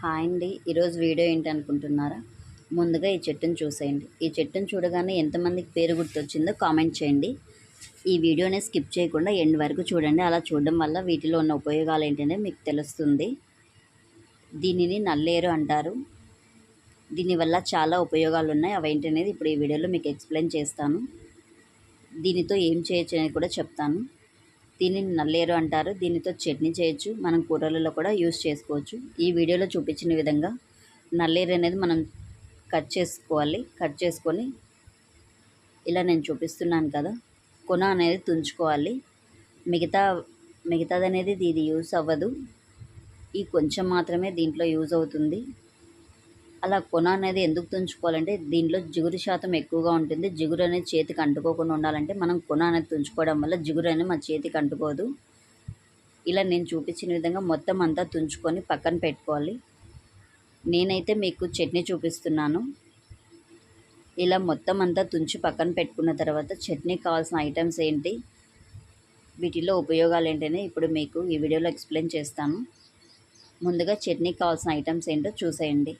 Hi అండి. ఈరోజు video ఏంటి అనుకుంటున్నారా? ముందుగా ఈ చెట్టుని చూసేయండి. ఈ చెట్టుని చూడగానే ఎంతమందికి పేరు గుర్తొచ్చిందో కామెంట్ చేయండి. ఈ వీడియోని స్కిప్ చేయకుండా ఎండ్ వరకు చూడండి. అలా చూడడం వల్ల వీటిలో ఉన్న ఉపయోగాలు ఏంటనేది మీకు తెలుస్తుంది. దీనిని నల్లేరు అంటారు. దీనివల్ల చాలా ఉపయోగాలు ఉన్నాయి. అవేంటనేది ఇప్పుడు ఈ వీడియోలో మీకు ఎక్స్ప్లెయిన్ చేస్తాను. దీనితో ఏం చేయొచ్చు అనేది కూడా చెప్తాను. దీనిని నల్లేరు అంటారు. దీనితో చట్నీ చేయొచ్చు. మనం కూరలలో కూడా యూస్ చేసుకోవచ్చు. ఈ వీడియోలో చూపించిన విధంగా నల్లేరు అనేది మనం కట్ చేసుకోవాలి. కట్ చేసుకొని ఇలా నేను చూపిస్తున్నాను కదా, కొన అనేది తుంచుకోవాలి. మిగతాది అనేది ఇది యూస్ అవ్వదు. ఈ కొంచెం మాత్రమే దీంట్లో యూజ్ అవుతుంది. అలా కొన అనేది ఎందుకు తుంచుకోవాలంటే దీంట్లో జిగురు శాతం ఎక్కువగా ఉంటుంది. జిగురు అనేది చేతికి అంటుకోకుండా ఉండాలంటే మనం కొన అనేది తుంచుకోవడం వల్ల జిగురు అనేది మన చేతికి అంటుకోదు. ఇలా నేను చూపించిన విధంగా మొత్తం అంతా తుంచుకొని పక్కన పెట్టుకోవాలి. నేనైతే మీకు చట్నీ చూపిస్తున్నాను. ఇలా మొత్తం అంతా తుంచి పక్కన పెట్టుకున్న తర్వాత చట్నీకి కావాల్సిన ఐటమ్స్ ఏంటి, వీటిలో ఉపయోగాలు ఏంటని ఇప్పుడు మీకు ఈ వీడియోలో ఎక్స్ప్లెయిన్ చేస్తాను. ముందుగా చట్నీకి కావాల్సిన ఐటమ్స్ ఏంటో చూసేయండి.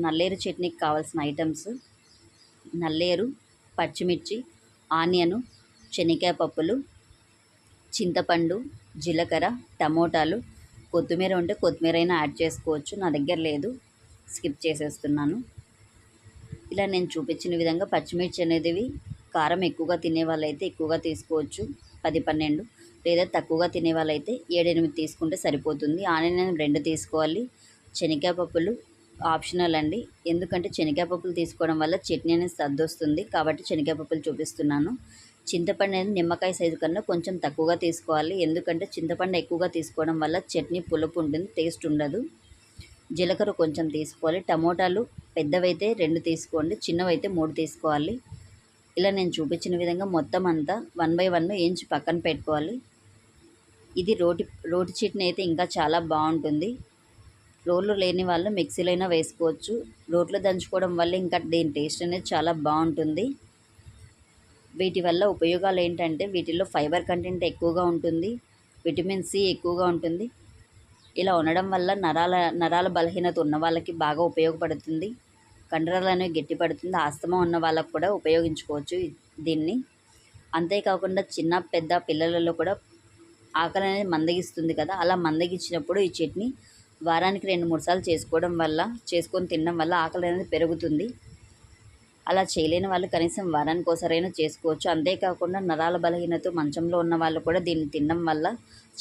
నల్లేరు చట్నీకి కావాల్సిన ఐటమ్స్: నల్లేరు, పచ్చిమిర్చి, ఆనియను, శనగకాయ పప్పులు, చింతపండు, జీలకర్ర, టమోటాలు, కొత్తిమీర ఉంటే కొత్తిమీర అయినా యాడ్ చేసుకోవచ్చు. నా దగ్గర లేదు, స్కిప్ చేసేస్తున్నాను. ఇలా నేను చూపించిన విధంగా పచ్చిమిర్చి అనేవి కారం ఎక్కువగా తినే వాళ్ళైతే ఎక్కువగా తీసుకోవచ్చు, 10-12. లేదా తక్కువగా తినే వాళ్ళైతే 7-8 తీసుకుంటే సరిపోతుంది. ఆనియన్ 2 తీసుకోవాలి. శనగకాయ పప్పులు ఆప్షనల్ అండి, ఎందుకంటే శనగకాయ పప్పులు తీసుకోవడం వల్ల చట్నీ అనేది సద్దొస్తుంది కాబట్టి శనగకాయ పప్పులు చూపిస్తున్నాను. చింతపండు అనేది నిమ్మకాయ సైజు కన్నా కొంచెం తక్కువగా తీసుకోవాలి, ఎందుకంటే చింతపండు ఎక్కువగా తీసుకోవడం వల్ల చట్నీ పులుపు ఉంటుంది, టేస్ట్ ఉండదు. జీలకర్ర కొంచెం తీసుకోవాలి. టమోటాలు పెద్దవైతే 2 తీసుకోండి, చిన్నవైతే 3 తీసుకోవాలి. ఇలా నేను చూపించిన విధంగా మొత్తం అంతా 1 by 1 వేయించి పక్కన పెట్టుకోవాలి. ఇది రోటి చట్నీ అయితే ఇంకా చాలా బాగుంటుంది. రోలు లేని వాళ్ళు మిక్సీలో అయినా వేసుకోవచ్చు. రోట్లో దంచుకోవడం వల్ల ఇంకా దీని టేస్ట్ అనేది చాలా బాగుంటుంది. వీటి వల్ల ఉపయోగాలు ఏంటంటే వీటిల్లో ఫైబర్ కంటెంట్ ఎక్కువగా ఉంటుంది, విటమిన్ సి ఎక్కువగా ఉంటుంది. ఇలా ఉండడం వల్ల నరాల బలహీనత ఉన్న వాళ్ళకి బాగా ఉపయోగపడుతుంది. కండరాలు అనేవి గట్టిపడుతుంది. ఆస్తమా ఉన్న వాళ్ళకు కూడా ఉపయోగించుకోవచ్చు దీన్ని. అంతేకాకుండా చిన్న పెద్ద పిల్లలలో కూడా ఆకలి అనేది మందగిస్తుంది కదా, అలా మందగించినప్పుడు ఈ చట్నీ వారానికి 2-3 సార్లు చేసుకొని తినడం వల్ల ఆకలి అనేది పెరుగుతుంది. అలా చేయలేని వాళ్ళు కనీసం వారానికి ఒకసారైనా చేసుకోవచ్చు. అంతేకాకుండా నరాల బలహీనత మంచంలో ఉన్న వాళ్ళు కూడా దీన్ని తినడం వల్ల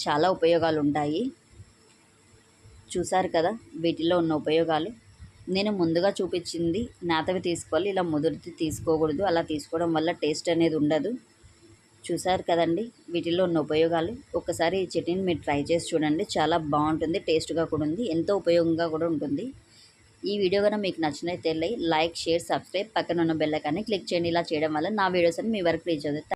చాలా ఉపయోగాలు ఉంటాయి. చూసారు కదా వీటిలో ఉన్న ఉపయోగాలు. నేను ముందుగా చూపించింది నేతవి తీసుకోవాలి, ఇలా ముదురుది తీసుకోకూడదు. అలా తీసుకోవడం వల్ల టేస్ట్ అనేది ఉండదు. చూసారు కదండి వీటిలో ఉన్న ఉపయోగాలు. ఒక్కసారి ఈ చట్నీని మీరు ట్రై చేసి చూడండి, చాలా బాగుంటుంది, టేస్ట్గా కూడా ఉంది, ఎంతో ఉపయోగంగా కూడా ఉంటుంది. ఈ వీడియో కనుక మీకు నచ్చినట్లయితే లైక్, షేర్, సబ్స్క్రైబ్, పక్కన ఉన్న బెల్ ఐకాన్ని క్లిక్ చేయండి. ఇలా చేయడం వల్ల నా వీడియోస్ అన్ని మీ వరకు రీచ్ అవుతాయి.